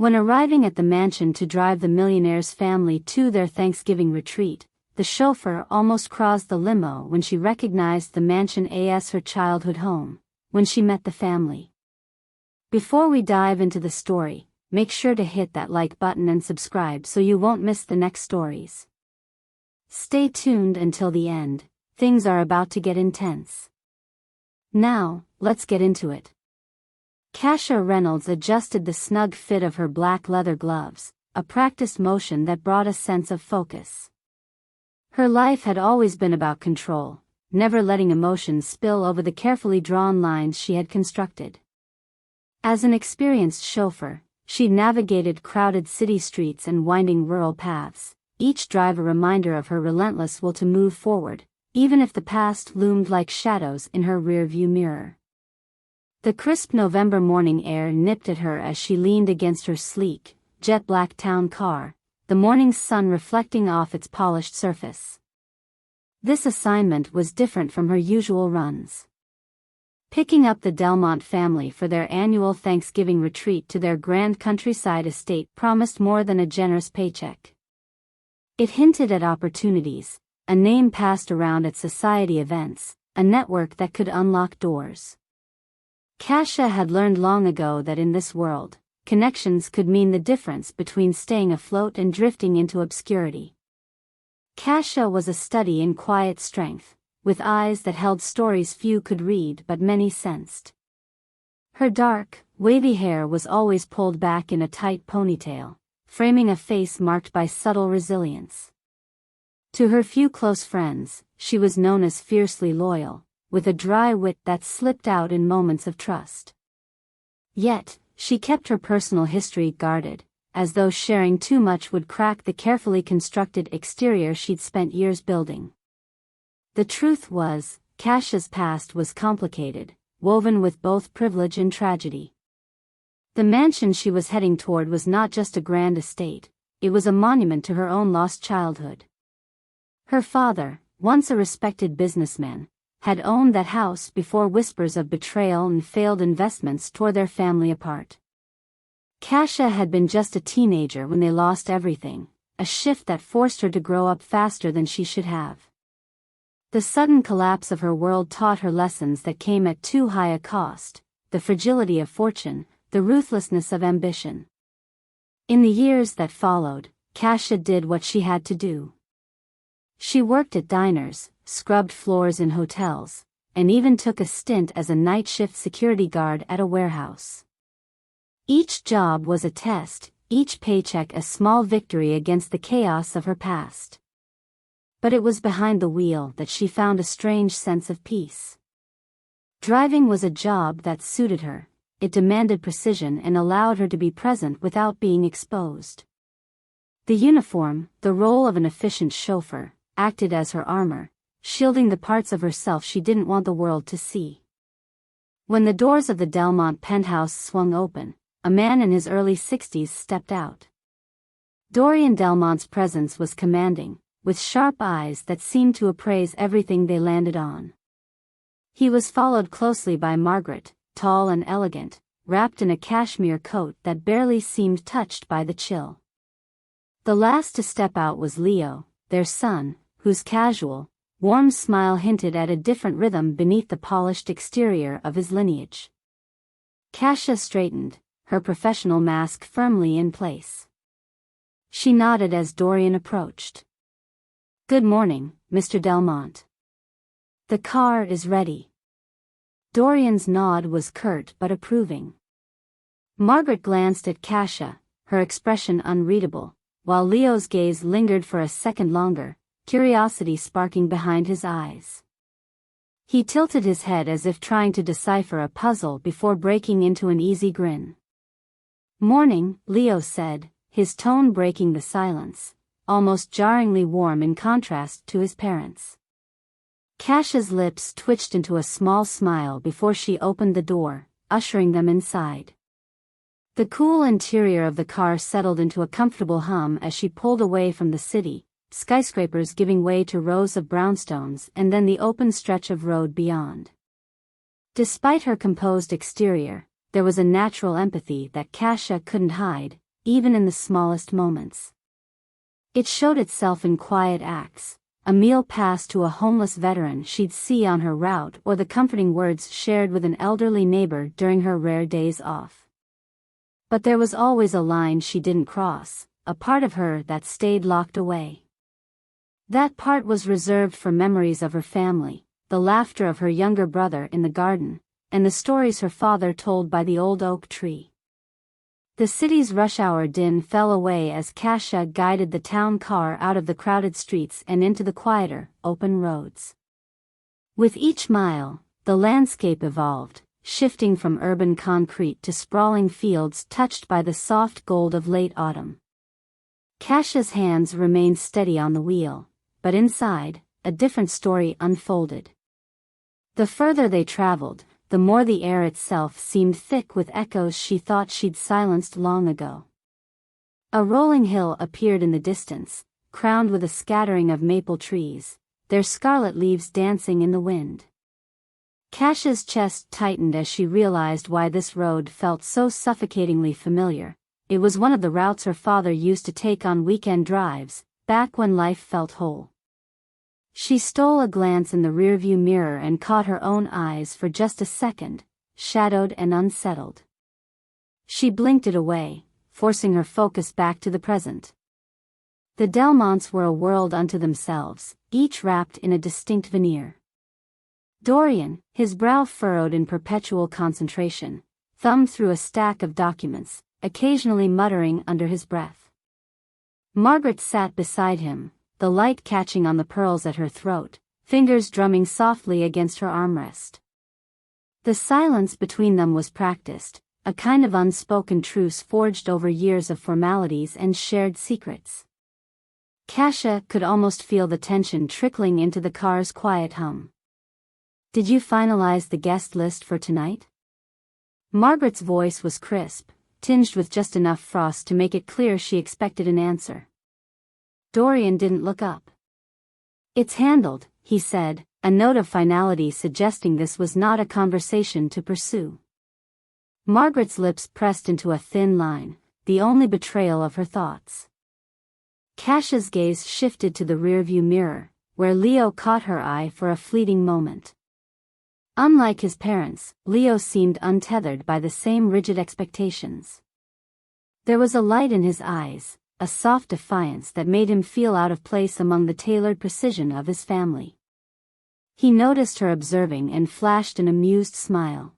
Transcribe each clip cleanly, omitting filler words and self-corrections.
When arriving at the mansion to drive the millionaire's family to their Thanksgiving retreat, the chauffeur almost crossed the limo when she recognized the mansion as her childhood home, when she met the family. Before we dive into the story, make sure to hit that like button and subscribe so you won't miss the next stories. Stay tuned until the end, things are about to get intense. Now, let's get into it. Kasha Reynolds adjusted the snug fit of her black leather gloves, a practiced motion that brought a sense of focus. Her life had always been about control, never letting emotions spill over the carefully drawn lines she had constructed. As an experienced chauffeur, she navigated crowded city streets and winding rural paths, each drive a reminder of her relentless will to move forward, even if the past loomed like shadows in her rearview mirror. The crisp November morning air nipped at her as she leaned against her sleek, jet-black town car, the morning sun reflecting off its polished surface. This assignment was different from her usual runs. Picking up the Delmont family for their annual Thanksgiving retreat to their grand countryside estate promised more than a generous paycheck. It hinted at opportunities, a name passed around at society events, a network that could unlock doors. Kasha had learned long ago that in this world, connections could mean the difference between staying afloat and drifting into obscurity. Kasha was a study in quiet strength, with eyes that held stories few could read but many sensed. Her dark, wavy hair was always pulled back in a tight ponytail, framing a face marked by subtle resilience. To her few close friends, she was known as fiercely loyal, with a dry wit that slipped out in moments of trust. Yet, she kept her personal history guarded, as though sharing too much would crack the carefully constructed exterior she'd spent years building. The truth was, Kasha's past was complicated, woven with both privilege and tragedy. The mansion she was heading toward was not just a grand estate, it was a monument to her own lost childhood. Her father, once a respected businessman, had owned that house before whispers of betrayal and failed investments tore their family apart. Kasha had been just a teenager when they lost everything, a shift that forced her to grow up faster than she should have. The sudden collapse of her world taught her lessons that came at too high a cost, the fragility of fortune, the ruthlessness of ambition. In the years that followed, Kasha did what she had to do. She worked at diners, scrubbed floors in hotels, and even took a stint as a night shift security guard at a warehouse. Each job was a test, each paycheck a small victory against the chaos of her past. But it was behind the wheel that she found a strange sense of peace. Driving was a job that suited her, it demanded precision and allowed her to be present without being exposed. The uniform, the role of an efficient chauffeur, acted as her armor, shielding the parts of herself she didn't want the world to see. When the doors of the Delmont penthouse swung open, a man in his early 60s stepped out. Dorian Delmont's presence was commanding, with sharp eyes that seemed to appraise everything they landed on. He was followed closely by Margaret, tall and elegant, wrapped in a cashmere coat that barely seemed touched by the chill. The last to step out was Leo, their son, whose casual, warm smile hinted at a different rhythm beneath the polished exterior of his lineage. Kasha straightened, her professional mask firmly in place. She nodded as Dorian approached. "Good morning, Mr. Delmont. The car is ready." Dorian's nod was curt but approving. Margaret glanced at Kasha, her expression unreadable, while Leo's gaze lingered for a second longer, curiosity sparking behind his eyes. He tilted his head as if trying to decipher a puzzle before breaking into an easy grin. "Morning," Leo said, his tone breaking the silence, almost jarringly warm in contrast to his parents'. Kasha's lips twitched into a small smile before she opened the door, ushering them inside. The cool interior of the car settled into a comfortable hum as she pulled away from the city, skyscrapers giving way to rows of brownstones and then the open stretch of road beyond. Despite her composed exterior, there was a natural empathy that Kasha couldn't hide, even in the smallest moments. It showed itself in quiet acts, a meal passed to a homeless veteran she'd see on her route, or the comforting words shared with an elderly neighbor during her rare days off. But there was always a line she didn't cross, a part of her that stayed locked away. That part was reserved for memories of her family, the laughter of her younger brother in the garden, and the stories her father told by the old oak tree. The city's rush hour din fell away as Kasia guided the town car out of the crowded streets and into the quieter, open roads. With each mile, the landscape evolved, shifting from urban concrete to sprawling fields touched by the soft gold of late autumn. Kasia's hands remained steady on the wheel, but inside, a different story unfolded. The further they traveled, the more the air itself seemed thick with echoes she thought she'd silenced long ago. A rolling hill appeared in the distance, crowned with a scattering of maple trees, their scarlet leaves dancing in the wind. Kasia's chest tightened as she realized why this road felt so suffocatingly familiar. It was one of the routes her father used to take on weekend drives, back when life felt whole. She stole a glance in the rearview mirror and caught her own eyes for just a second, shadowed and unsettled. She blinked it away, forcing her focus back to the present. The Delmonts were a world unto themselves, each wrapped in a distinct veneer. Dorian, his brow furrowed in perpetual concentration, thumbed through a stack of documents, occasionally muttering under his breath. Margaret sat beside him, the light catching on the pearls at her throat, fingers drumming softly against her armrest. The silence between them was practiced, a kind of unspoken truce forged over years of formalities and shared secrets. Kasia could almost feel the tension trickling into the car's quiet hum. "Did you finalize the guest list for tonight?" Margaret's voice was crisp, tinged with just enough frost to make it clear she expected an answer. Dorian didn't look up. "It's handled," he said, a note of finality suggesting this was not a conversation to pursue. Margaret's lips pressed into a thin line, the only betrayal of her thoughts. Kasia's gaze shifted to the rearview mirror, where Leo caught her eye for a fleeting moment. Unlike his parents, Leo seemed untethered by the same rigid expectations. There was a light in his eyes, a soft defiance that made him feel out of place among the tailored precision of his family. He noticed her observing and flashed an amused smile.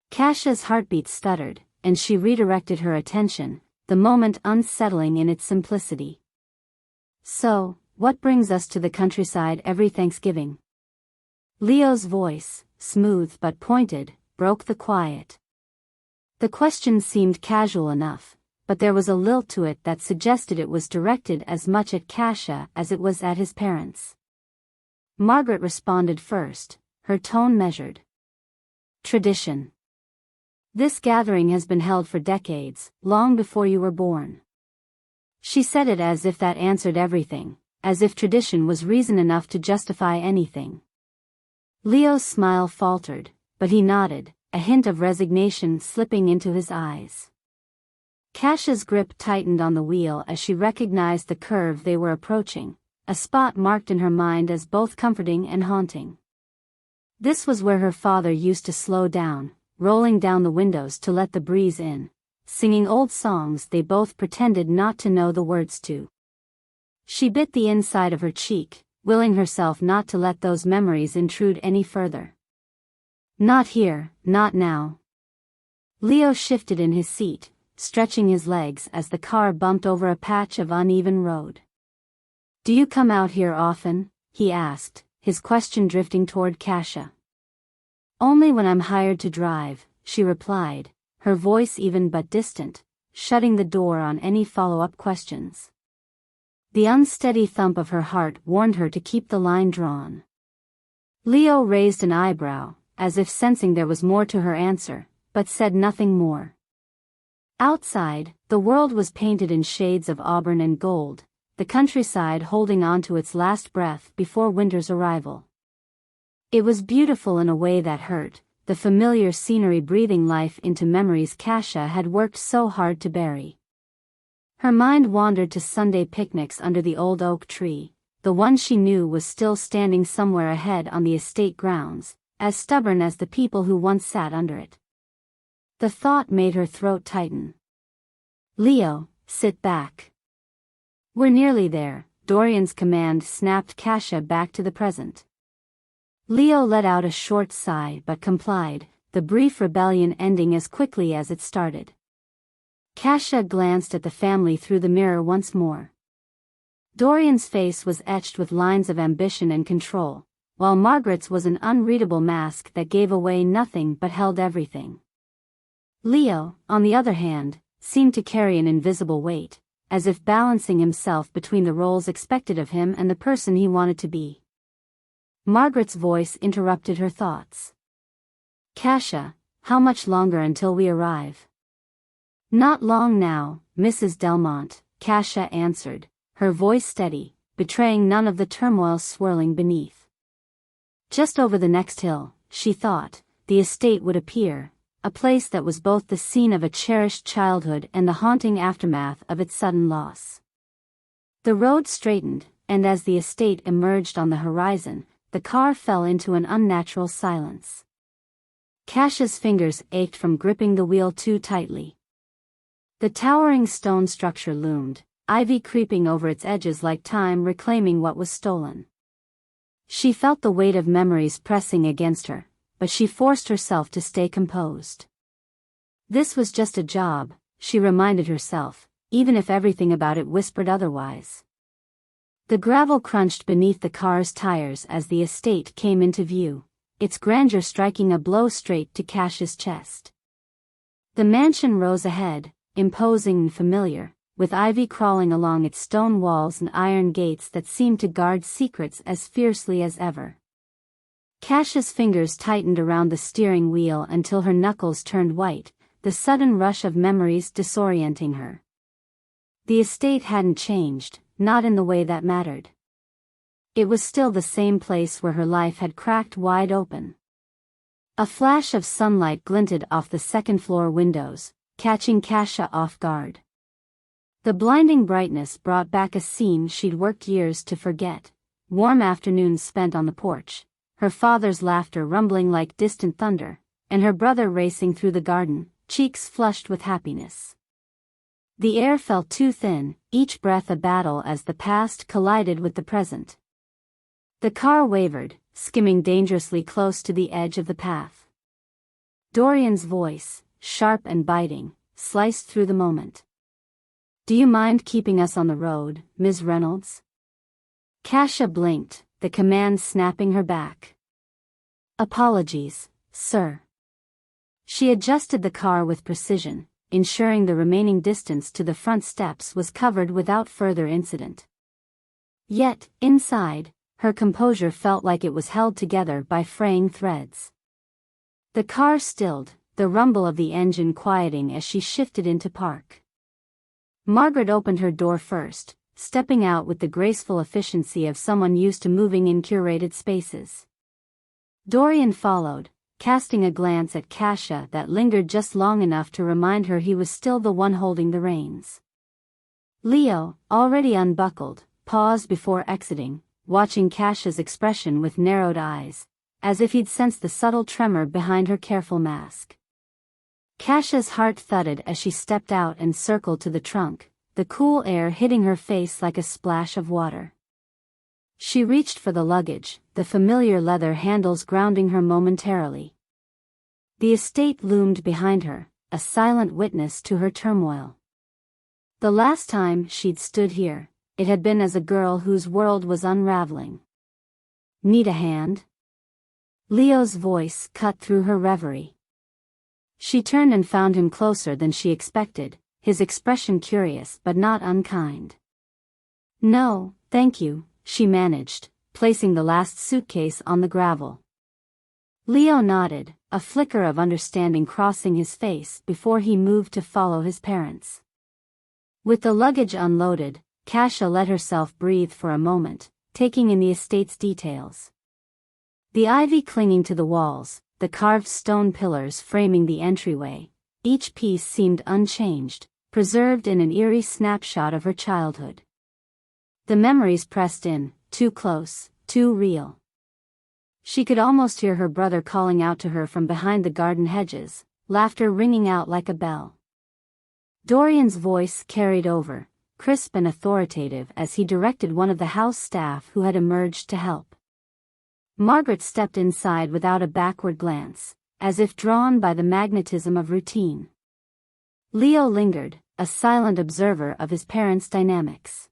Kasia's heartbeat stuttered, and she redirected her attention, the moment unsettling in its simplicity. "So, what brings us to the countryside every Thanksgiving?" Leo's voice, smooth but pointed, broke the quiet. The question seemed casual enough, but there was a lilt to it that suggested it was directed as much at Kasia as it was at his parents. Margaret responded first, her tone measured. "Tradition. This gathering has been held for decades, long before you were born." She said it as if that answered everything, as if tradition was reason enough to justify anything. Leo's smile faltered, but he nodded, a hint of resignation slipping into his eyes. Kasia's grip tightened on the wheel as she recognized the curve they were approaching, a spot marked in her mind as both comforting and haunting. This was where her father used to slow down, rolling down the windows to let the breeze in, singing old songs they both pretended not to know the words to. She bit the inside of her cheek, willing herself not to let those memories intrude any further. "Not here, not now." Leo shifted in his seat, stretching his legs as the car bumped over a patch of uneven road. "Do you come out here often?" he asked, his question drifting toward Kasia. "Only when I'm hired to drive," she replied, her voice even but distant, shutting the door on any follow-up questions. The unsteady thump of her heart warned her to keep the line drawn. Leo raised an eyebrow, as if sensing there was more to her answer, but said nothing more. Outside, the world was painted in shades of auburn and gold, the countryside holding on to its last breath before winter's arrival. It was beautiful in a way that hurt, the familiar scenery breathing life into memories Kasia had worked so hard to bury. Her mind wandered to Sunday picnics under the old oak tree. The one she knew was still standing somewhere ahead on the estate grounds, as stubborn as the people who once sat under it. The thought made her throat tighten. "Leo, sit back. We're nearly there," Dorian's command snapped Kasia back to the present. Leo let out a short sigh but complied, the brief rebellion ending as quickly as it started. Kasia glanced at the family through the mirror once more. Dorian's face was etched with lines of ambition and control, while Margaret's was an unreadable mask that gave away nothing but held everything. Leo, on the other hand, seemed to carry an invisible weight, as if balancing himself between the roles expected of him and the person he wanted to be. Margaret's voice interrupted her thoughts. "Kasia, how much longer until we arrive?" "Not long now, Mrs. Delmont," Kasia answered, her voice steady, betraying none of the turmoil swirling beneath. Just over the next hill, she thought, the estate would appear, a place that was both the scene of a cherished childhood and the haunting aftermath of its sudden loss. The road straightened, and as the estate emerged on the horizon, the car fell into an unnatural silence. Kasia's fingers ached from gripping the wheel too tightly. The towering stone structure loomed, ivy creeping over its edges like time reclaiming what was stolen. She felt the weight of memories pressing against her, but she forced herself to stay composed. This was just a job, she reminded herself, even if everything about it whispered otherwise. The gravel crunched beneath the car's tires as the estate came into view, its grandeur striking a blow straight to Kasia's chest. The mansion rose ahead, imposing and familiar, with ivy crawling along its stone walls and iron gates that seemed to guard secrets as fiercely as ever. Kasia's fingers tightened around the steering wheel until her knuckles turned white, the sudden rush of memories disorienting her. The estate hadn't changed, not in the way that mattered. It was still the same place where her life had cracked wide open. A flash of sunlight glinted off the second-floor windows, catching Kasia off guard. The blinding brightness brought back a scene she'd worked years to forget, warm afternoons spent on the porch, her father's laughter rumbling like distant thunder, and her brother racing through the garden, cheeks flushed with happiness. The air felt too thin, each breath a battle as the past collided with the present. The car wavered, skimming dangerously close to the edge of the path. Dorian's voice, sharp and biting, sliced through the moment. "Do you mind keeping us on the road, Ms. Reynolds?" Kasia blinked, the command snapping her back. "Apologies, sir." She adjusted the car with precision, ensuring the remaining distance to the front steps was covered without further incident. Yet, inside, her composure felt like it was held together by fraying threads. The car stilled, the rumble of the engine quieting as she shifted into park. Margaret opened her door first, stepping out with the graceful efficiency of someone used to moving in curated spaces. Dorian followed, casting a glance at Kasia that lingered just long enough to remind her he was still the one holding the reins. Leo, already unbuckled, paused before exiting, watching Kasia's expression with narrowed eyes, as if he'd sensed the subtle tremor behind her careful mask. Kasia's heart thudded as she stepped out and circled to the trunk, the cool air hitting her face like a splash of water. She reached for the luggage, the familiar leather handles grounding her momentarily. The estate loomed behind her, a silent witness to her turmoil. The last time she'd stood here, it had been as a girl whose world was unraveling. "Need a hand?" Leo's voice cut through her reverie. She turned and found him closer than she expected, his expression curious but not unkind. "No, thank you," she managed, placing the last suitcase on the gravel. Leo nodded, a flicker of understanding crossing his face before he moved to follow his parents. With the luggage unloaded, Kasia let herself breathe for a moment, taking in the estate's details. The ivy clinging to the walls, the carved stone pillars framing the entryway, each piece seemed unchanged, preserved in an eerie snapshot of her childhood. The memories pressed in, too close, too real. She could almost hear her brother calling out to her from behind the garden hedges, laughter ringing out like a bell. Dorian's voice carried over, crisp and authoritative as he directed one of the house staff who had emerged to help. Margaret stepped inside without a backward glance, as if drawn by the magnetism of routine. Leo lingered, a silent observer of his parents' dynamics.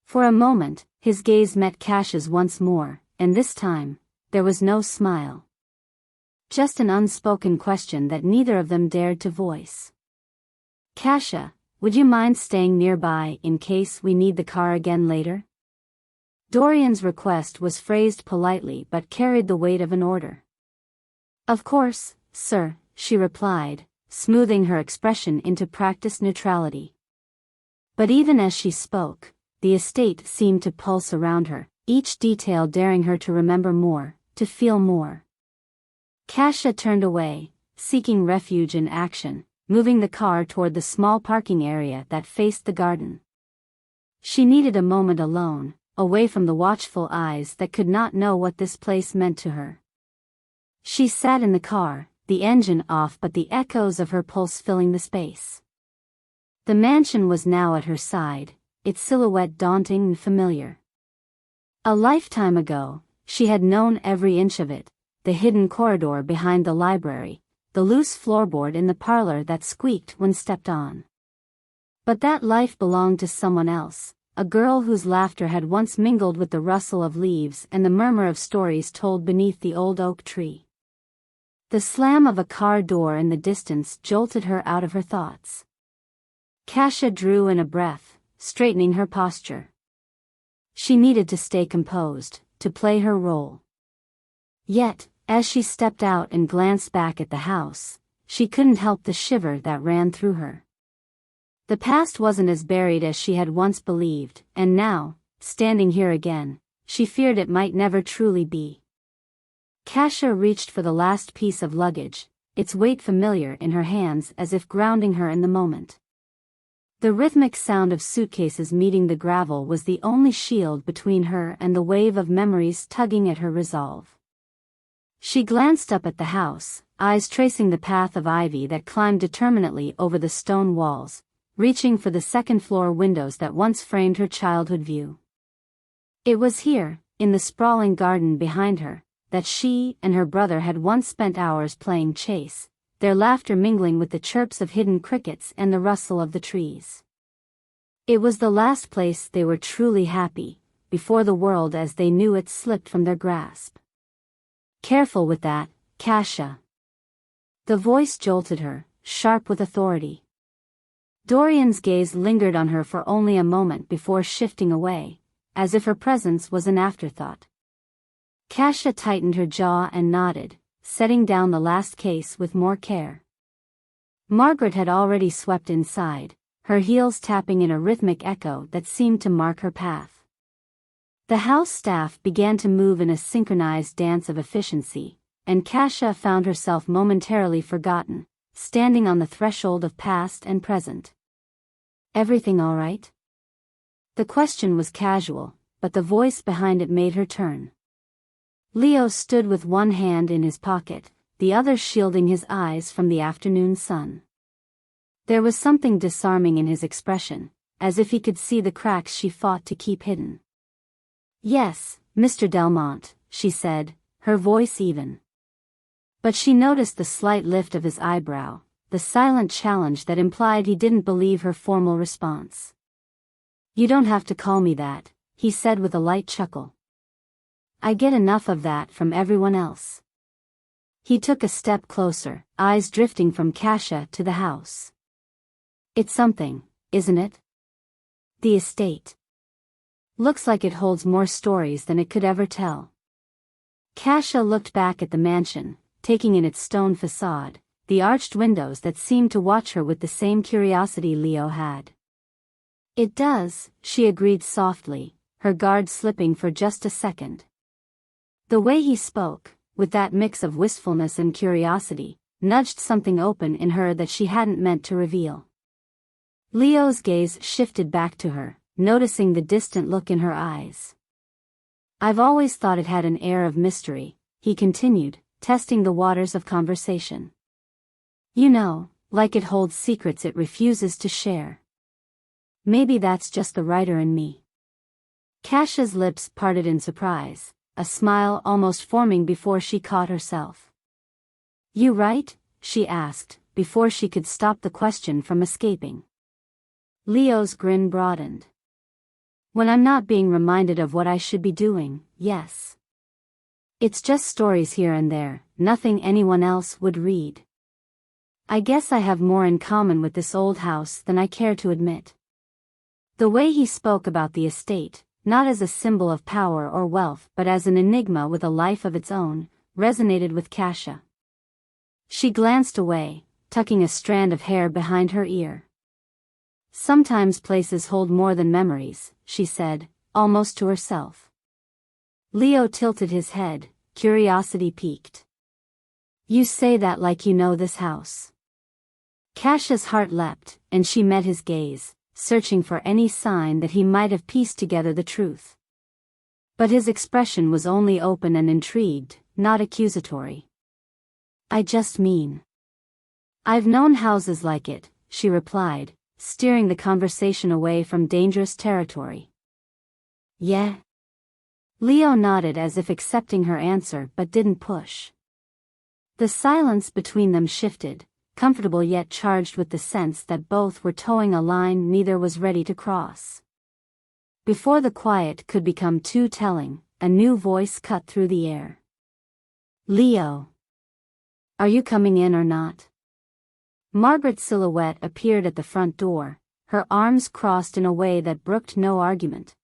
For a moment, his gaze met Cash's once more, and this time, there was no smile. Just an unspoken question that neither of them dared to voice. "Kasha, would you mind staying nearby in case we need the car again later?" Dorian's request was phrased politely but carried the weight of an order. "Of course, sir," she replied, smoothing her expression into practiced neutrality. But even as she spoke, the estate seemed to pulse around her, each detail daring her to remember more, to feel more. Kasha turned away, seeking refuge in action, moving the car toward the small parking area that faced the garden. She needed a moment alone, away from the watchful eyes that could not know what this place meant to her. She sat in the car, the engine off but the echoes of her pulse filling the space. The mansion was now at her side, its silhouette daunting and familiar. A lifetime ago, she had known every inch of it, the hidden corridor behind the library, the loose floorboard in the parlor that squeaked when stepped on. But that life belonged to someone else, a girl whose laughter had once mingled with the rustle of leaves and the murmur of stories told beneath the old oak tree. The slam of a car door in the distance jolted her out of her thoughts. Kasha drew in a breath, straightening her posture. She needed to stay composed, to play her role. Yet, as she stepped out and glanced back at the house, she couldn't help the shiver that ran through her. The past wasn't as buried as she had once believed, and now, standing here again, she feared it might never truly be. Kasha reached for the last piece of luggage, its weight familiar in her hands as if grounding her in the moment. The rhythmic sound of suitcases meeting the gravel was the only shield between her and the wave of memories tugging at her resolve. She glanced up at the house, eyes tracing the path of ivy that climbed determinately over the stone walls, reaching for the second-floor windows that once framed her childhood view. It was here, in the sprawling garden behind her, that she and her brother had once spent hours playing chase, their laughter mingling with the chirps of hidden crickets and the rustle of the trees. It was the last place they were truly happy, before the world as they knew it slipped from their grasp. "Careful with that, Kasha." The voice jolted her, sharp with authority. Dorian's gaze lingered on her for only a moment before shifting away, as if her presence was an afterthought. Kasha tightened her jaw and nodded, setting down the last case with more care. Margaret had already swept inside, her heels tapping in a rhythmic echo that seemed to mark her path. The house staff began to move in a synchronized dance of efficiency, and Kasha found herself momentarily forgotten, standing on the threshold of past and present. "Everything all right?" The question was casual, but the voice behind it made her turn. Leo stood with one hand in his pocket, the other shielding his eyes from the afternoon sun. There was something disarming in his expression, as if he could see the cracks she fought to keep hidden. "Yes, Mr. Delmont," she said, her voice even. But she noticed the slight lift of his eyebrow, the silent challenge that implied he didn't believe her formal response. "You don't have to call me that," he said with a light chuckle. "I get enough of that from everyone else." He took a step closer, eyes drifting from Kasha to the house. "It's something, isn't it? The estate. Looks like it holds more stories than it could ever tell." Kasha looked back at the mansion, taking in its stone facade, the arched windows that seemed to watch her with the same curiosity Leo had. "It does," she agreed softly, her guard slipping for just a second. The way he spoke, with that mix of wistfulness and curiosity, nudged something open in her that she hadn't meant to reveal. Leo's gaze shifted back to her, noticing the distant look in her eyes. I've always thought it had an air of mystery, he continued, testing the waters of conversation. You know, like it holds secrets it refuses to share. Maybe that's just the writer in me. Kasha's lips parted in surprise, a smile almost forming before she caught herself. You write? She asked, before she could stop the question from escaping. Leo's grin broadened. When I'm not being reminded of what I should be doing, yes. It's just stories here and there, nothing anyone else would read. I guess I have more in common with this old house than I care to admit. The way he spoke about the estate, not as a symbol of power or wealth but as an enigma with a life of its own, resonated with Kasha. She glanced away, tucking a strand of hair behind her ear. Sometimes places hold more than memories, she said, almost to herself. Leo tilted his head, curiosity piqued. You say that like you know this house. Kasha's heart leapt, and she met his gaze, searching for any sign that he might have pieced together the truth. But his expression was only open and intrigued, not accusatory. I just mean. I've known houses like it, she replied, steering the conversation away from dangerous territory. Yeah? Leo nodded as if accepting her answer but didn't push. The silence between them shifted, comfortable yet charged with the sense that both were towing a line neither was ready to cross. Before the quiet could become too telling, a new voice cut through the air. Leo. Are you coming in or not? Margaret's silhouette appeared at the front door, her arms crossed in a way that brooked no argument.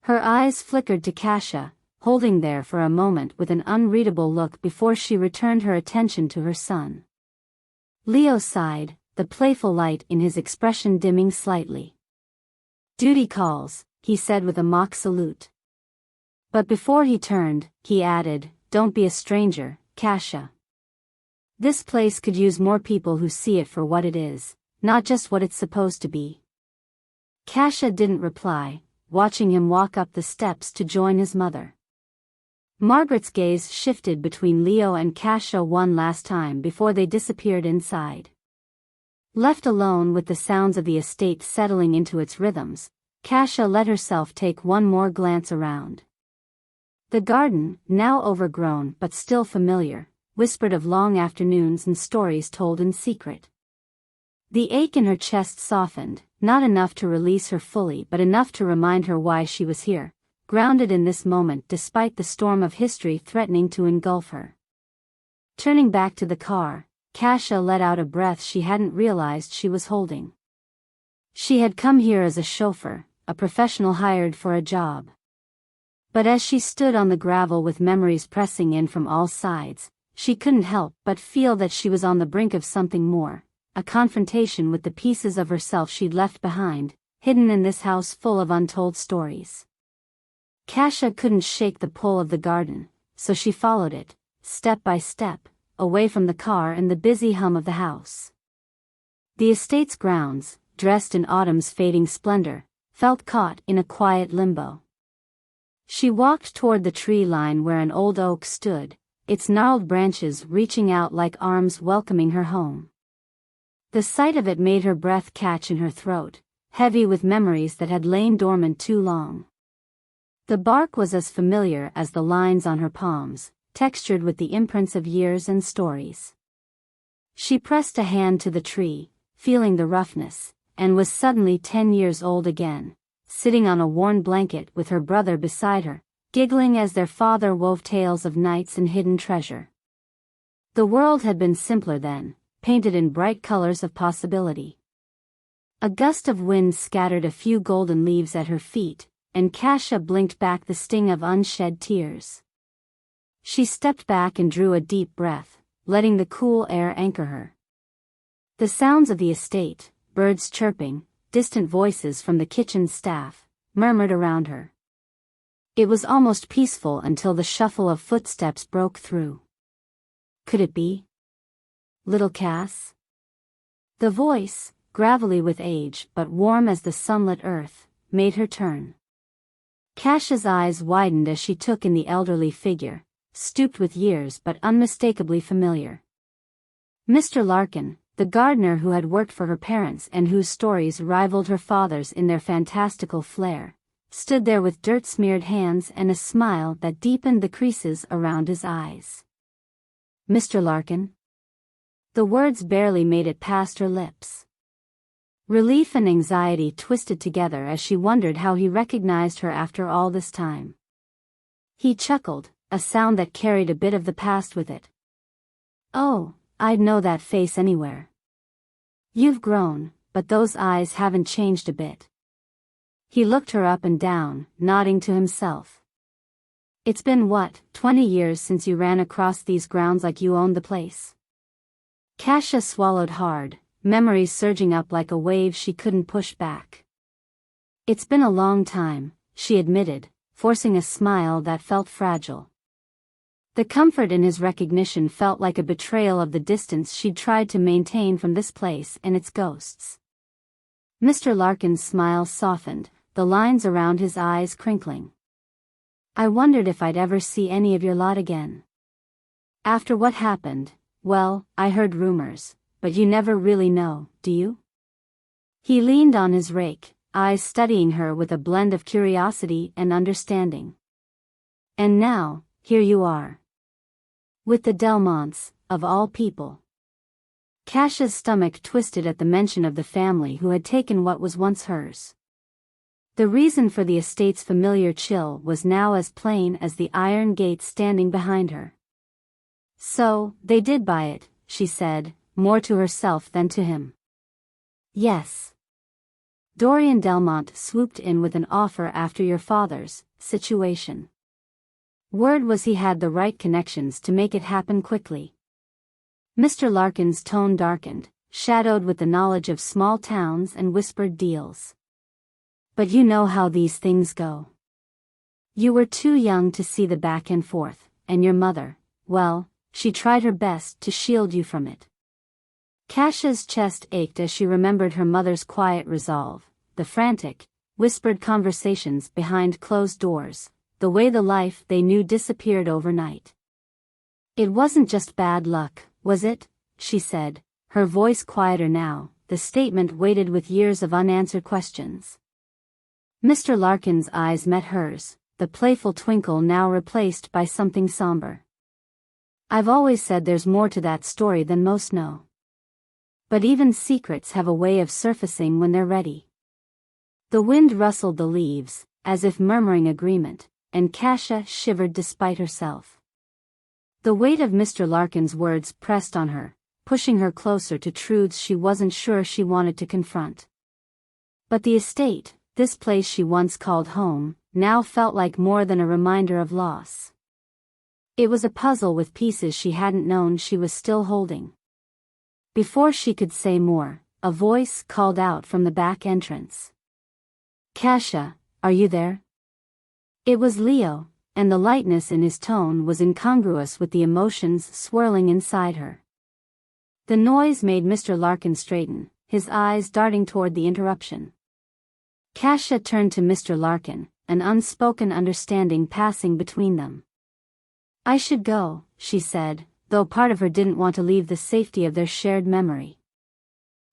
Her eyes flickered to Kasha, holding there for a moment with an unreadable look before she returned her attention to her son. Leo sighed, the playful light in his expression dimming slightly. Duty calls, he said with a mock salute. But before he turned, he added, don't be a stranger, Kasha. This place could use more people who see it for what it is, not just what it's supposed to be. Kasha didn't reply, watching him walk up the steps to join his mother. Margaret's gaze shifted between Leo and Kasha one last time before they disappeared inside. Left alone with the sounds of the estate settling into its rhythms, Kasha let herself take one more glance around. The garden, now overgrown but still familiar, whispered of long afternoons and stories told in secret. The ache in her chest softened, not enough to release her fully but enough to remind her why she was here, grounded in this moment despite the storm of history threatening to engulf her. Turning back to the car, Kasha let out a breath she hadn't realized she was holding. She had come here as a chauffeur, a professional hired for a job. But as she stood on the gravel with memories pressing in from all sides, she couldn't help but feel that she was on the brink of something more, a confrontation with the pieces of herself she'd left behind, hidden in this house full of untold stories. Kasha couldn't shake the pull of the garden, so she followed it, step by step, away from the car and the busy hum of the house. The estate's grounds, dressed in autumn's fading splendor, felt caught in a quiet limbo. She walked toward the tree line where an old oak stood, its gnarled branches reaching out like arms welcoming her home. The sight of it made her breath catch in her throat, heavy with memories that had lain dormant too long. The bark was as familiar as the lines on her palms, textured with the imprints of years and stories. She pressed a hand to the tree, feeling the roughness, and was suddenly 10 years old again, sitting on a worn blanket with her brother beside her, giggling as their father wove tales of knights and hidden treasure. The world had been simpler then, painted in bright colors of possibility. A gust of wind scattered a few golden leaves at her feet, and Kasha blinked back the sting of unshed tears. She stepped back and drew a deep breath, letting the cool air anchor her. The sounds of the estate, birds chirping, distant voices from the kitchen staff, murmured around her. It was almost peaceful until the shuffle of footsteps broke through. Could it be? Little Cass? The voice, gravelly with age but warm as the sunlit earth, made her turn. Cash's eyes widened as she took in the elderly figure, stooped with years but unmistakably familiar. Mr. Larkin, the gardener who had worked for her parents and whose stories rivaled her father's in their fantastical flair, stood there with dirt-smeared hands and a smile that deepened the creases around his eyes. "Mr. Larkin?" The words barely made it past her lips. Relief and anxiety twisted together as she wondered how he recognized her after all this time. He chuckled, a sound that carried a bit of the past with it. "Oh, I'd know that face anywhere. You've grown, but those eyes haven't changed a bit." He looked her up and down, nodding to himself. "It's been 20 years since you ran across these grounds like you owned the place?" Kasia swallowed hard, memories surging up like a wave she couldn't push back. "It's been a long time," she admitted, forcing a smile that felt fragile. The comfort in his recognition felt like a betrayal of the distance she'd tried to maintain from this place and its ghosts. Mr. Larkin's smile softened, the lines around his eyes crinkling. "I wondered if I'd ever see any of your lot again. After what happened, well, I heard rumors, but you never really know, do you?" He leaned on his rake, eyes studying her with a blend of curiosity and understanding. "And now, here you are. With the Delmonts, of all people." Kasia's stomach twisted at the mention of the family who had taken what was once hers. The reason for the estate's familiar chill was now as plain as the iron gate standing behind her. "So, they did buy it," she said, more to herself than to him. "Yes. Dorian Delmont swooped in with an offer after your father's situation. Word was he had the right connections to make it happen quickly." Mr. Larkin's tone darkened, shadowed with the knowledge of small towns and whispered deals. "But you know how these things go. You were too young to see the back and forth, and your mother, well, she tried her best to shield you from it." Kasia's chest ached as she remembered her mother's quiet resolve, the frantic, whispered conversations behind closed doors, the way the life they knew disappeared overnight. "It wasn't just bad luck, was it?" she said, her voice quieter now, the statement weighted with years of unanswered questions. Mr. Larkin's eyes met hers, the playful twinkle now replaced by something somber. "I've always said there's more to that story than most know. But even secrets have a way of surfacing when they're ready." The wind rustled the leaves, as if murmuring agreement, and Kasia shivered despite herself. The weight of Mr. Larkin's words pressed on her, pushing her closer to truths she wasn't sure she wanted to confront. But the estate, this place she once called home, now felt like more than a reminder of loss. It was a puzzle with pieces she hadn't known she was still holding. Before she could say more, a voice called out from the back entrance. "Kasia, are you there?" It was Leo, and the lightness in his tone was incongruous with the emotions swirling inside her. The noise made Mr. Larkin straighten, his eyes darting toward the interruption. Kasia turned to Mr. Larkin, an unspoken understanding passing between them. "I should go," she said, though part of her didn't want to leave the safety of their shared memory.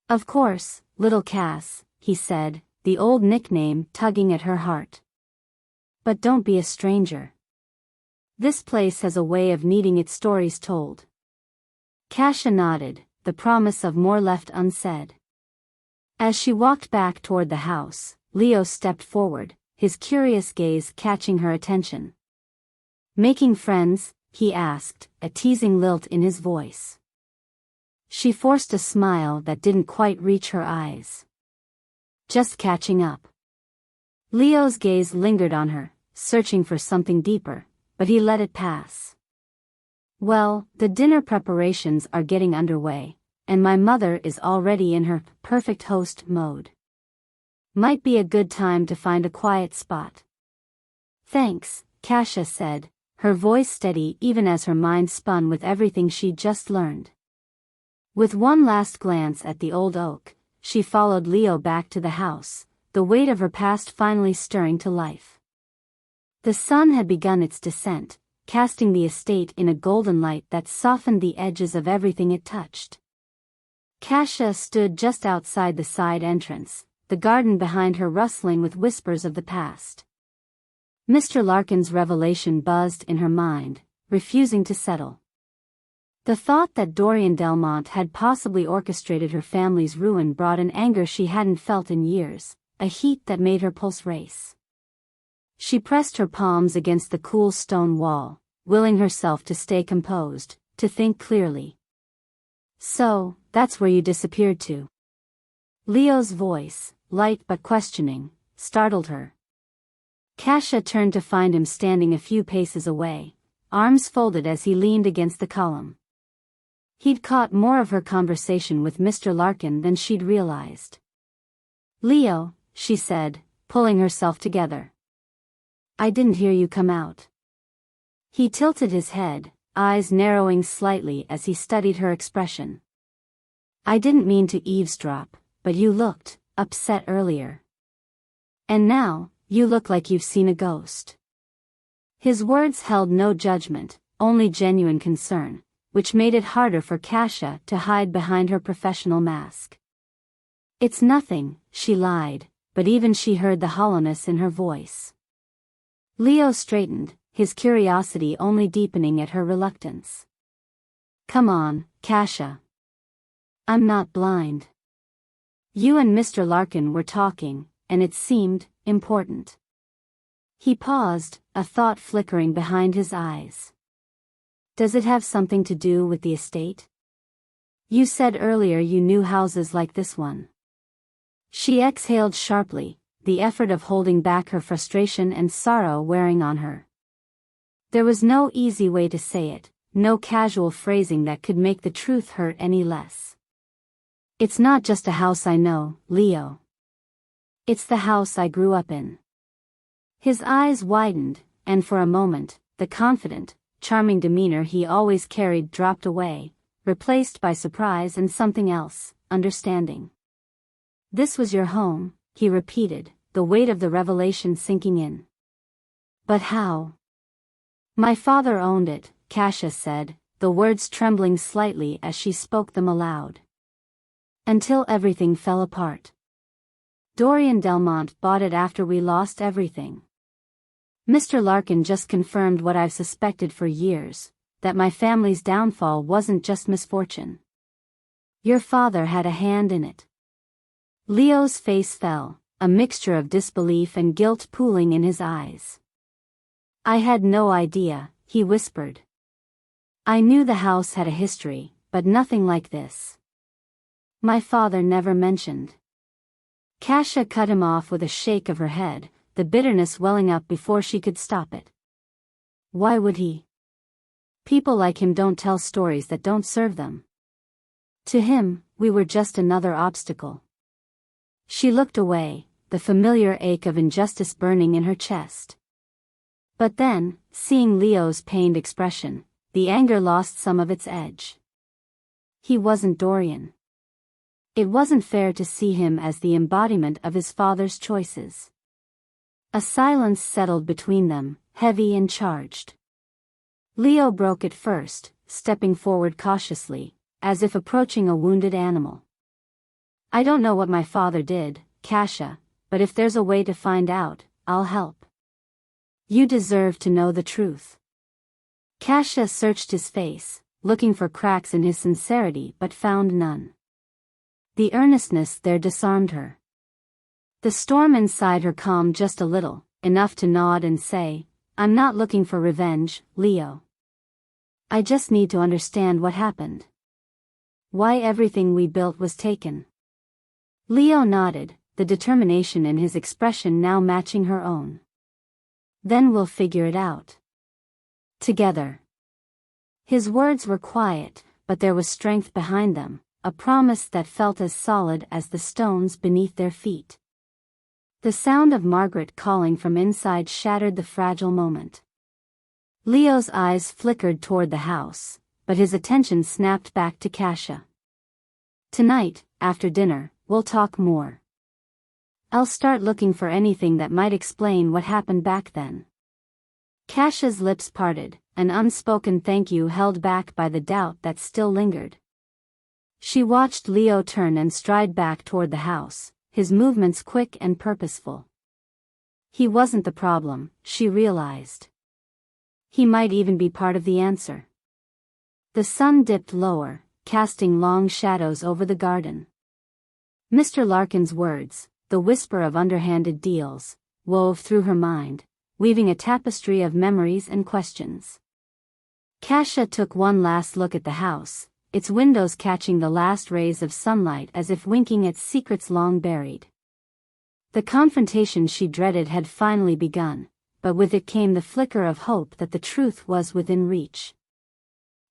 "Of course, little Cass," he said, the old nickname tugging at her heart. "But don't be a stranger. This place has a way of needing its stories told." Kasia nodded, the promise of more left unsaid. As she walked back toward the house, Leo stepped forward, his curious gaze catching her attention. "Making friends?" he asked, a teasing lilt in his voice. She forced a smile that didn't quite reach her eyes. "Just catching up." Leo's gaze lingered on her, searching for something deeper, but he let it pass. "Well, the dinner preparations are getting underway, and my mother is already in her perfect host mode. Might be a good time to find a quiet spot." "Thanks," Kasia said, her voice steady even as her mind spun with everything she'd just learned. With one last glance at the old oak, she followed Leo back to the house, the weight of her past finally stirring to life. The sun had begun its descent, casting the estate in a golden light that softened the edges of everything it touched. Kasia stood just outside the side entrance, the garden behind her rustling with whispers of the past. Mr. Larkin's revelation buzzed in her mind, refusing to settle. The thought that Dorian Delmont had possibly orchestrated her family's ruin brought an anger she hadn't felt in years, a heat that made her pulse race. She pressed her palms against the cool stone wall, willing herself to stay composed, to think clearly. "So, that's where you disappeared to?" Leo's voice, light but questioning, startled her. Kasia turned to find him standing a few paces away, arms folded as he leaned against the column. He'd caught more of her conversation with Mr. Larkin than she'd realized. "Leo," she said, pulling herself together. "I didn't hear you come out." He tilted his head, eyes narrowing slightly as he studied her expression. "I didn't mean to eavesdrop, but you looked upset earlier. And now, you look like you've seen a ghost." His words held no judgment, only genuine concern, which made it harder for Kasia to hide behind her professional mask. "It's nothing," she lied, but even she heard the hollowness in her voice. Leo straightened, his curiosity only deepening at her reluctance. "Come on, Kasia. I'm not blind. You and Mr. Larkin were talking, and it seemed important." He paused, a thought flickering behind his eyes. "Does it have something to do with the estate? You said earlier you knew houses like this one." She exhaled sharply, the effort of holding back her frustration and sorrow wearing on her. There was no easy way to say it, no casual phrasing that could make the truth hurt any less. "It's not just a house I know, Leo. It's the house I grew up in." His eyes widened, and for a moment, the confident, charming demeanor he always carried dropped away, replaced by surprise and something else, understanding. "This was your home," he repeated, the weight of the revelation sinking in. "But how?" "My father owned it," Kasia said, the words trembling slightly as she spoke them aloud. "Until everything fell apart. Dorian Delmont bought it after we lost everything. Mr. Larkin just confirmed what I've suspected for years, that my family's downfall wasn't just misfortune. Your father had a hand in it." Leo's face fell, a mixture of disbelief and guilt pooling in his eyes. "I had no idea," he whispered. "I knew the house had a history, but nothing like this. My father never mentioned." Kasia cut him off with a shake of her head, the bitterness welling up before she could stop it. "Why would he? People like him don't tell stories that don't serve them. To him, we were just another obstacle." She looked away, the familiar ache of injustice burning in her chest. But then, seeing Leo's pained expression, the anger lost some of its edge. He wasn't Dorian. It wasn't fair to see him as the embodiment of his father's choices. A silence settled between them, heavy and charged. Leo broke it first, stepping forward cautiously, as if approaching a wounded animal. "I don't know what my father did, Kasia, but if there's a way to find out, I'll help. You deserve to know the truth." Kasia searched his face, looking for cracks in his sincerity but found none. The earnestness there disarmed her. The storm inside her calmed just a little, enough to nod and say, "I'm not looking for revenge, Leo. I just need to understand what happened. Why everything we built was taken." Leo nodded, the determination in his expression now matching her own. "Then we'll figure it out. Together." His words were quiet, but there was strength behind them, a promise that felt as solid as the stones beneath their feet. The sound of Margaret calling from inside shattered the fragile moment. Leo's eyes flickered toward the house, but his attention snapped back to Kasia. "Tonight, after dinner, we'll talk more. I'll start looking for anything that might explain what happened back then. Kassia's lips parted, an unspoken thank you held back by the doubt that still lingered. She watched Leo turn and stride back toward the house, his movements quick and purposeful. He wasn't the problem, she realized. He might even be part of the answer. The sun dipped lower, casting long shadows over the garden. Mr. Larkin's words, the whisper of underhanded deals, wove through her mind, weaving a tapestry of memories and questions. Kassia took one last look at the house, its windows catching the last rays of sunlight as if winking at secrets long buried. The confrontation she dreaded had finally begun, but with it came the flicker of hope that the truth was within reach.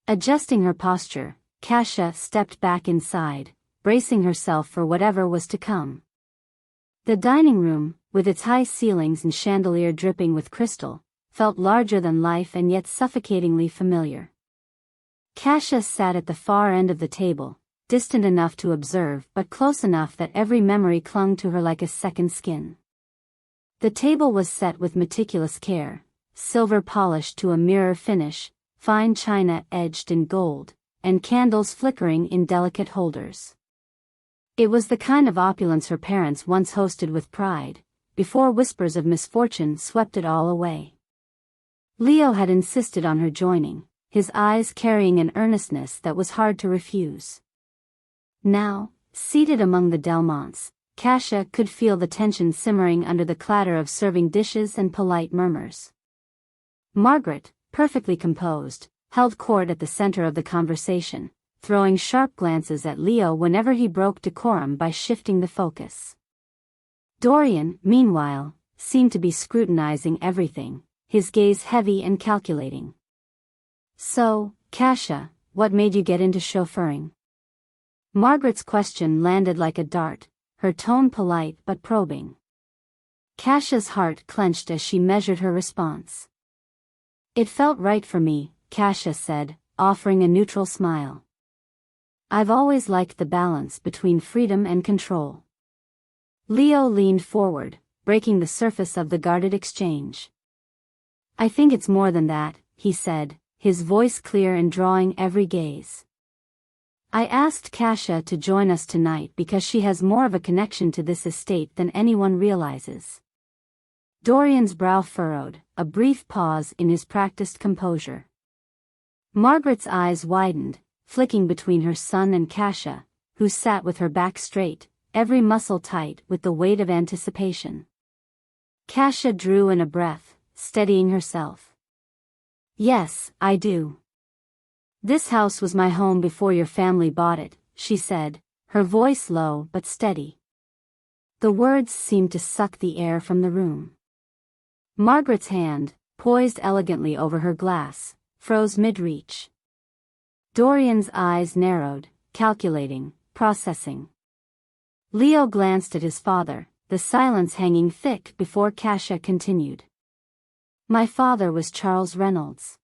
Adjusting her posture, Kassia stepped back inside, bracing herself for whatever was to come. The dining room, with its high ceilings and chandelier dripping with crystal, felt larger than life and yet suffocatingly familiar. Kassia sat at the far end of the table, distant enough to observe but close enough that every memory clung to her like a second skin. The table was set with meticulous care, silver polished to a mirror finish, fine china edged in gold, and candles flickering in delicate holders. It was the kind of opulence her parents once hosted with pride, before whispers of misfortune swept it all away. Leo had insisted on her joining, his eyes carrying an earnestness that was hard to refuse. Now, seated among the Delmonts, Kassia could feel the tension simmering under the clatter of serving dishes and polite murmurs. Margaret, perfectly composed, held court at the center of the conversation, throwing sharp glances at Leo whenever he broke decorum by shifting the focus. Dorian, meanwhile, seemed to be scrutinizing everything, his gaze heavy and calculating. "So, Kassia, what made you get into chauffeuring?" Margaret's question landed like a dart, her tone polite but probing. Kassia's heart clenched as she measured her response. "It felt right for me," Kassia said, offering a neutral smile. "I've always liked the balance between freedom and control." Leo leaned forward, breaking the surface of the guarded exchange. "I think it's more than that," he said, his voice clear and drawing every gaze. "I asked Kassia to join us tonight because she has more of a connection to this estate than anyone realizes." Dorian's brow furrowed, a brief pause in his practiced composure. Margaret's eyes widened, flicking between her son and Kassia, who sat with her back straight, every muscle tight with the weight of anticipation. Kassia drew in a breath, steadying herself. "Yes, I do. This house was my home before your family bought it," she said, her voice low but steady. The words seemed to suck the air from the room. Margaret's hand, poised elegantly over her glass, froze mid-reach. Dorian's eyes narrowed, calculating, processing. Leo glanced at his father, the silence hanging thick before Kassia continued. "My father was Charles Reynolds.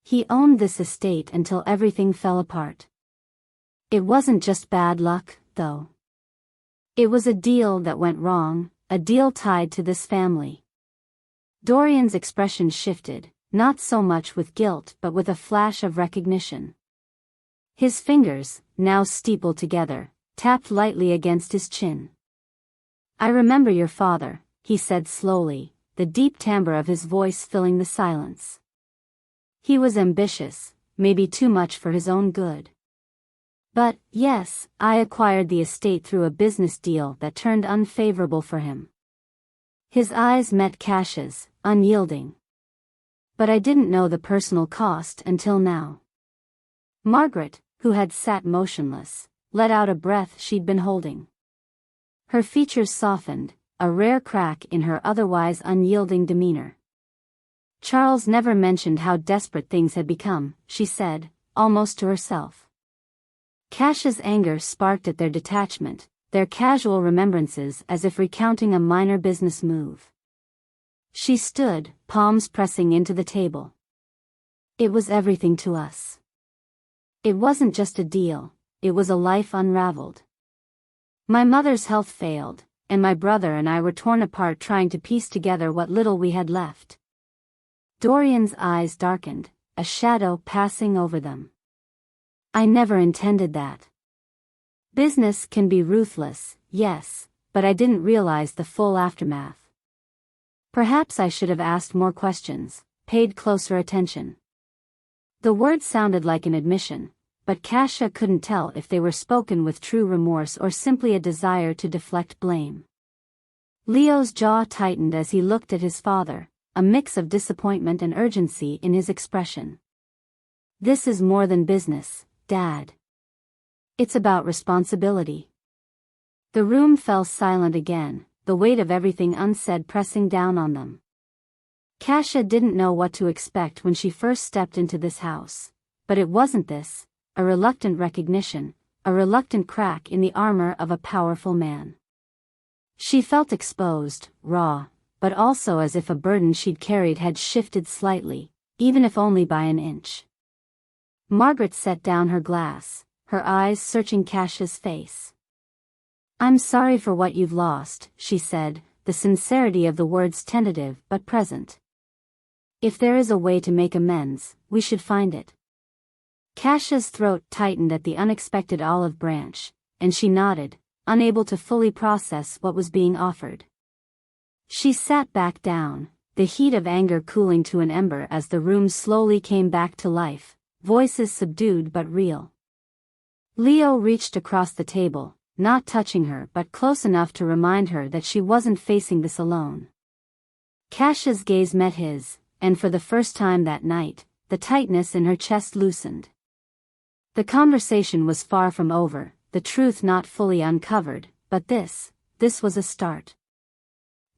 He owned this estate until everything fell apart. It wasn't just bad luck, though. It was a deal that went wrong, a deal tied to this family." Dorian's expression shifted, not so much with guilt but with a flash of recognition. His fingers, now steepled together, tapped lightly against his chin. "I remember your father," he said slowly, the deep timbre of his voice filling the silence. "He was ambitious, maybe too much for his own good. But, yes, I acquired the estate through a business deal that turned unfavorable for him." His eyes met Kassia's, unyielding. "But I didn't know the personal cost until now." Margaret, who had sat motionless, let out a breath she'd been holding. Her features softened, a rare crack in her otherwise unyielding demeanor. "Charles never mentioned how desperate things had become," she said, almost to herself. Kassia's anger sparked at their detachment, their casual remembrances as if recounting a minor business move. She stood, palms pressing into the table. "It was everything to us. It wasn't just a deal, it was a life unraveled." My mother's health failed, and my brother and I were torn apart trying to piece together what little we had left. Dorian's eyes darkened, a shadow passing over them. I never intended that. Business can be ruthless, yes, but I didn't realize the full aftermath. Perhaps I should have asked more questions, paid closer attention. The words sounded like an admission, but Kasia couldn't tell if they were spoken with true remorse or simply a desire to deflect blame. Leo's jaw tightened as he looked at his father, a mix of disappointment and urgency in his expression. This is more than business, Dad. It's about responsibility. The room fell silent again, the weight of everything unsaid pressing down on them. Kasia didn't know what to expect when she first stepped into this house, but it wasn't this. A reluctant recognition, a reluctant crack in the armor of a powerful man. She felt exposed, raw, but also as if a burden she'd carried had shifted slightly, even if only by an inch. Margaret set down her glass, her eyes searching Kasia's face. "I'm sorry for what you've lost," she said, the sincerity of the words tentative but present. "If there is a way to make amends, we should find it." Kasia's throat tightened at the unexpected olive branch, and she nodded, unable to fully process what was being offered. She sat back down, the heat of anger cooling to an ember as the room slowly came back to life, voices subdued but real. Leo reached across the table, not touching her but close enough to remind her that she wasn't facing this alone. Kasia's gaze met his, and for the first time that night, the tightness in her chest loosened. The conversation was far from over, the truth not fully uncovered, but this was a start.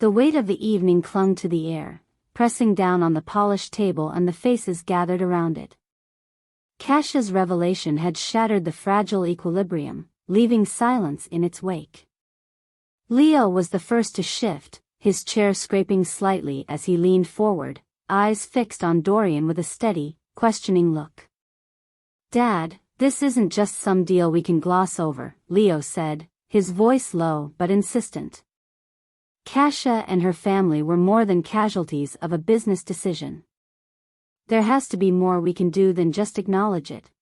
The weight of the evening clung to the air, pressing down on the polished table and the faces gathered around it. Kasia's revelation had shattered the fragile equilibrium, leaving silence in its wake. Leo was the first to shift, his chair scraping slightly as he leaned forward, eyes fixed on Dorian with a steady, questioning look. "Dad, this isn't just some deal we can gloss over," Leo said, his voice low but insistent. Kasia and her family were more than casualties of a business decision. There has to be more we can do than just acknowledge it.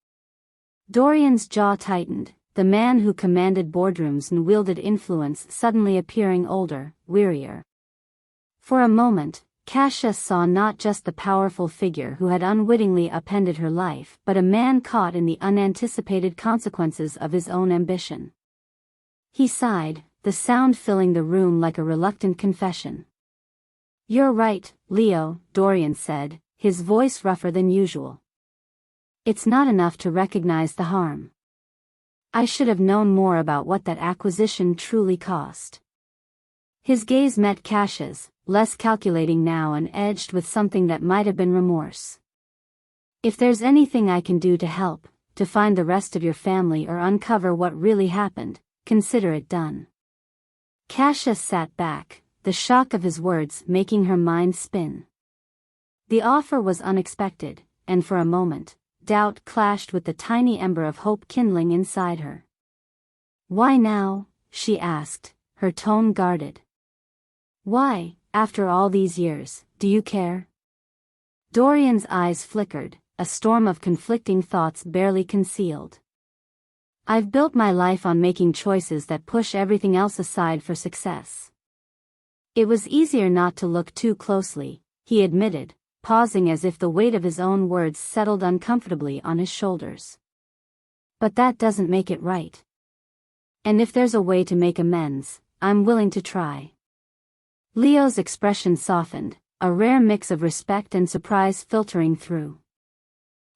Dorian's jaw tightened, the man who commanded boardrooms and wielded influence suddenly appearing older, wearier. For a moment, Kasia saw not just the powerful figure who had unwittingly upended her life but a man caught in the unanticipated consequences of his own ambition. He sighed, the sound filling the room like a reluctant confession. "You're right, Leo," Dorian said, his voice rougher than usual. "It's not enough to recognize the harm. I should have known more about what that acquisition truly cost." His gaze met Kasia's, less calculating now and edged with something that might have been remorse. "If there's anything I can do to help, to find the rest of your family or uncover what really happened, consider it done." Kasia sat back, the shock of his words making her mind spin. The offer was unexpected, and for a moment, doubt clashed with the tiny ember of hope kindling inside her. "Why now?" she asked, her tone guarded. "Why, after all these years, do you care?" Dorian's eyes flickered, a storm of conflicting thoughts barely concealed. "I've built my life on making choices that push everything else aside for success." It was easier not to look too closely, he admitted, pausing as if the weight of his own words settled uncomfortably on his shoulders. "But that doesn't make it right. And if there's a way to make amends, I'm willing to try." Leo's expression softened, a rare mix of respect and surprise filtering through.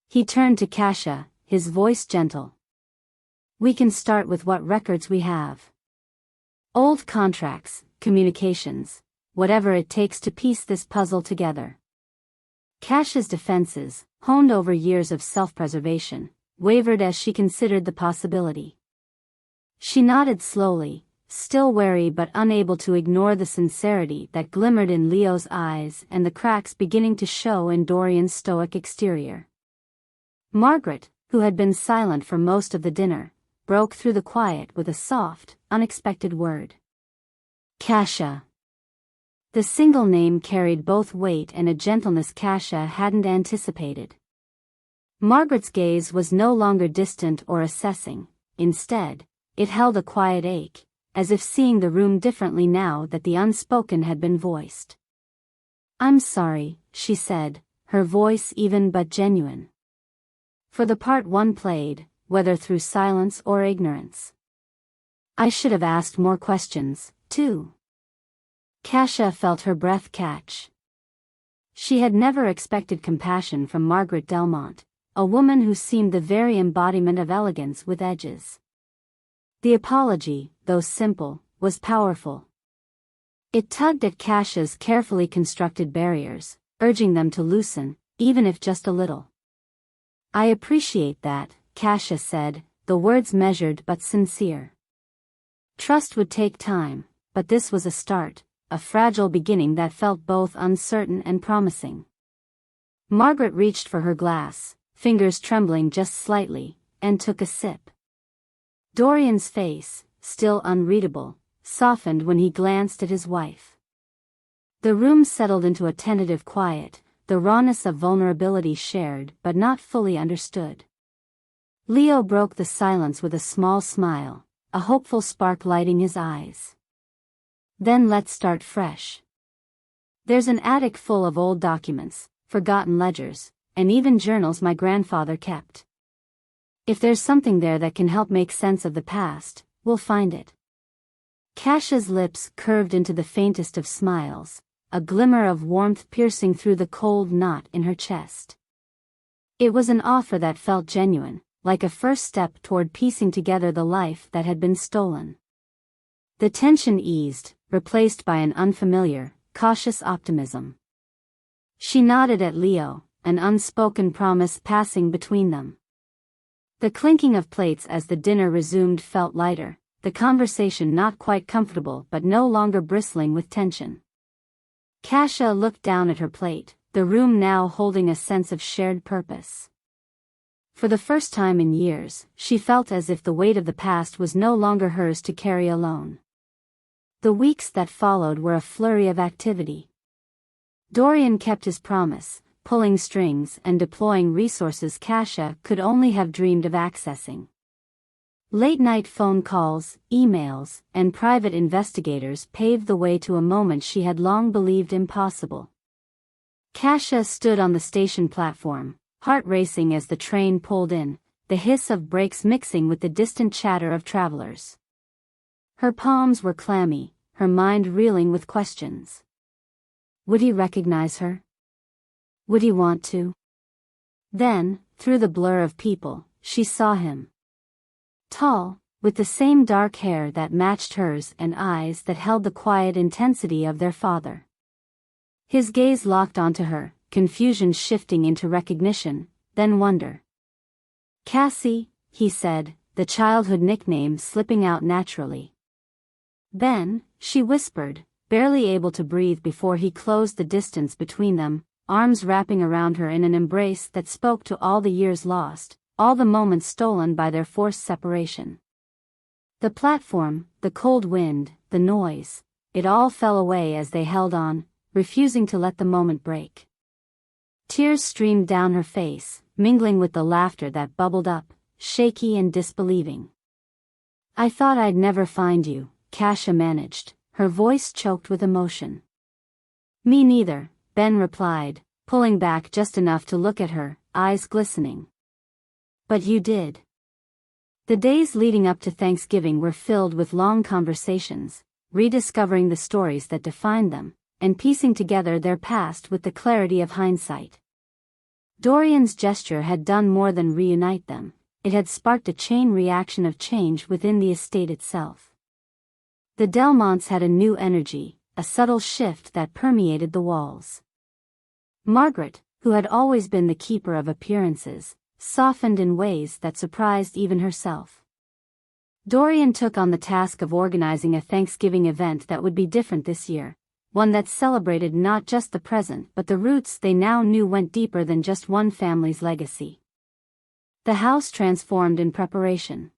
He turned to Kasia, his voice gentle. "We can start with what records we have. Old contracts, communications, whatever it takes to piece this puzzle together." Kasia's defenses, honed over years of self-preservation, wavered as she considered the possibility. She nodded slowly, still wary but unable to ignore the sincerity that glimmered in Leo's eyes and the cracks beginning to show in Dorian's stoic exterior. Margaret, who had been silent for most of the dinner, broke through the quiet with a soft, unexpected word. Kasia. The single name carried both weight and a gentleness Kasia hadn't anticipated. Margaret's gaze was no longer distant or assessing. Instead, it held a quiet ache, as if seeing the room differently now that the unspoken had been voiced. "I'm sorry," she said, her voice even but genuine. For the part one played, whether through silence or ignorance. "I should have asked more questions, too." Kasia felt her breath catch. She had never expected compassion from Margaret Delmont, a woman who seemed the very embodiment of elegance with edges. The apology, though simple, was powerful. It tugged at Kasia's carefully constructed barriers, urging them to loosen, even if just a little. "I appreciate that," Kasia said, the words measured but sincere. Trust would take time, but this was a start, a fragile beginning that felt both uncertain and promising. Margaret reached for her glass, fingers trembling just slightly, and took a sip. Dorian's face, still unreadable, softened when he glanced at his wife. The room settled into a tentative quiet, the rawness of vulnerability shared but not fully understood. Leo broke the silence with a small smile, a hopeful spark lighting his eyes. "Then let's start fresh. There's an attic full of old documents, forgotten ledgers, and even journals my grandfather kept. If there's something there that can help make sense of the past, we'll find it." Kasia's lips curved into the faintest of smiles, a glimmer of warmth piercing through the cold knot in her chest. It was an offer that felt genuine, like a first step toward piecing together the life that had been stolen. The tension eased, replaced by an unfamiliar, cautious optimism. She nodded at Leo, an unspoken promise passing between them. The clinking of plates as the dinner resumed felt lighter, the conversation not quite comfortable but no longer bristling with tension. Kasia looked down at her plate, the room now holding a sense of shared purpose. For the first time in years, she felt as if the weight of the past was no longer hers to carry alone. The weeks that followed were a flurry of activity. Dorian kept his promise, pulling strings and deploying resources Kasia could only have dreamed of accessing. Late-night phone calls, emails, and private investigators paved the way to a moment she had long believed impossible. Kasia stood on the station platform, heart racing as the train pulled in, the hiss of brakes mixing with the distant chatter of travelers. Her palms were clammy, her mind reeling with questions. Would he recognize her? Would he want to? Then, through the blur of people, she saw him. Tall, with the same dark hair that matched hers and eyes that held the quiet intensity of their father. His gaze locked onto her, confusion shifting into recognition, then wonder. "Cassie," he said, the childhood nickname slipping out naturally. "Ben," she whispered, barely able to breathe before he closed the distance between them, arms wrapping around her in an embrace that spoke to all the years lost, all the moments stolen by their forced separation. The platform, the cold wind, the noise, it all fell away as they held on, refusing to let the moment break. Tears streamed down her face, mingling with the laughter that bubbled up, shaky and disbelieving. "I thought I'd never find you," Kasia managed, her voice choked with emotion. "Me neither," Ben replied, pulling back just enough to look at her, eyes glistening. "But you did." The days leading up to Thanksgiving were filled with long conversations, rediscovering the stories that defined them, and piecing together their past with the clarity of hindsight. Dorian's gesture had done more than reunite them, it had sparked a chain reaction of change within the estate itself. The Delmonts had a new energy, a subtle shift that permeated the walls. Margaret, who had always been the keeper of appearances, softened in ways that surprised even herself. Dorian took on the task of organizing a Thanksgiving event that would be different this year, one that celebrated not just the present but the roots they now knew went deeper than just one family's legacy. The house transformed in preparation.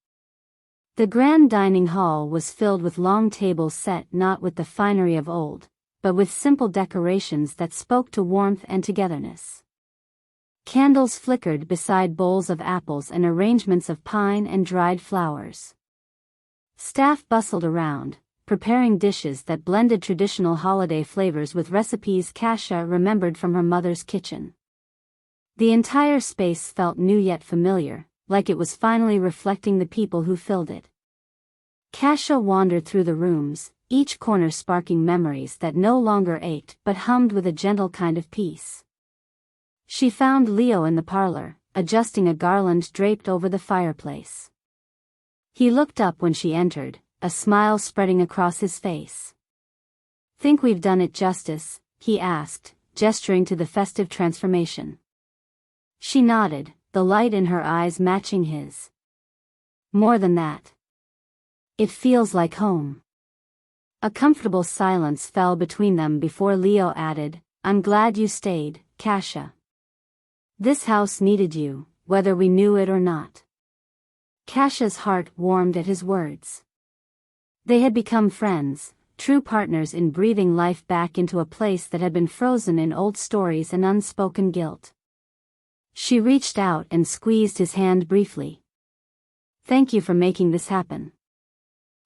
The grand dining hall was filled with long tables set not with the finery of old, but with simple decorations that spoke to warmth and togetherness. Candles flickered beside bowls of apples and arrangements of pine and dried flowers. Staff bustled around, preparing dishes that blended traditional holiday flavors with recipes Kasia remembered from her mother's kitchen. The entire space felt new yet familiar, like it was finally reflecting the people who filled it. Kasia wandered through the rooms, each corner sparking memories that no longer ached but hummed with a gentle kind of peace. She found Leo in the parlor, adjusting a garland draped over the fireplace. He looked up when she entered, a smile spreading across his face. "Think we've done it justice?" he asked, gesturing to the festive transformation. She nodded, the light in her eyes matching his. "More than that. It feels like home." A comfortable silence fell between them before Leo added, "I'm glad you stayed, Kasia. This house needed you, whether we knew it or not." Kasia's heart warmed at his words. They had become friends, true partners in breathing life back into a place that had been frozen in old stories and unspoken guilt. She reached out and squeezed his hand briefly. "Thank you for making this happen."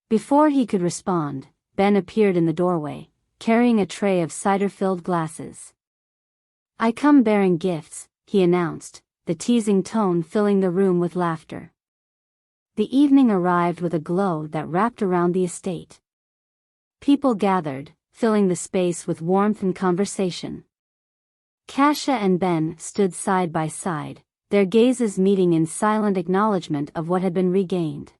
Before he could respond, Ben appeared in the doorway, carrying a tray of cider-filled glasses. "I come bearing gifts," he announced, the teasing tone filling the room with laughter. The evening arrived with a glow that wrapped around the estate. People gathered, filling the space with warmth and conversation. Kasia and Ben stood side by side, their gazes meeting in silent acknowledgement of what had been regained.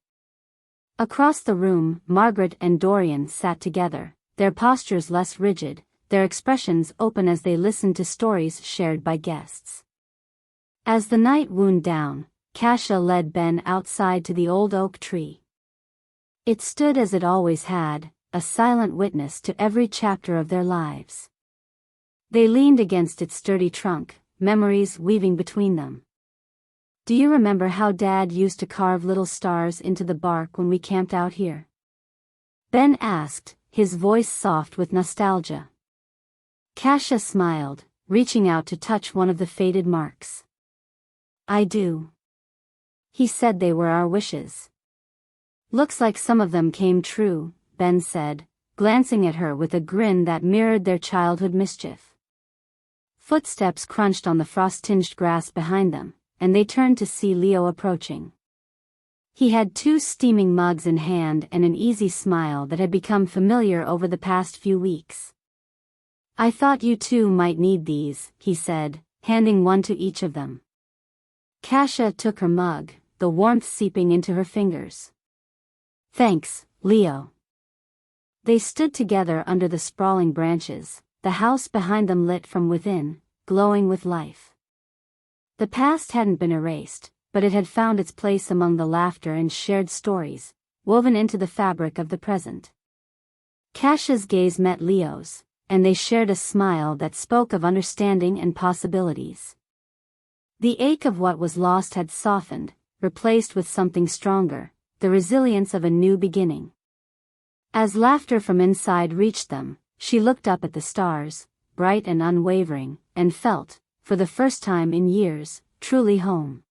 Across the room, Margaret and Dorian sat together, their postures less rigid, their expressions open as they listened to stories shared by guests. As the night wound down, Kasia led Ben outside to the old oak tree. It stood as it always had, a silent witness to every chapter of their lives. They leaned against its sturdy trunk, memories weaving between them. "Do you remember how Dad used to carve little stars into the bark when we camped out here?" Ben asked, his voice soft with nostalgia. Kasia smiled, reaching out to touch one of the faded marks. "I do. He said they were our wishes." "Looks like some of them came true," Ben said, glancing at her with a grin that mirrored their childhood mischief. Footsteps crunched on the frost-tinged grass behind them, and they turned to see Leo approaching. He had 2 steaming mugs in hand and an easy smile that had become familiar over the past few weeks. "I thought you two might need these," he said, handing one to each of them. Kasia took her mug, the warmth seeping into her fingers. "Thanks, Leo." They stood together under the sprawling branches, the house behind them lit from within, glowing with life. The past hadn't been erased, but it had found its place among the laughter and shared stories, woven into the fabric of the present. Kasia's gaze met Leo's, and they shared a smile that spoke of understanding and possibilities. The ache of what was lost had softened, replaced with something stronger, the resilience of a new beginning. As laughter from inside reached them, she looked up at the stars, bright and unwavering, and felt, for the first time in years, truly home.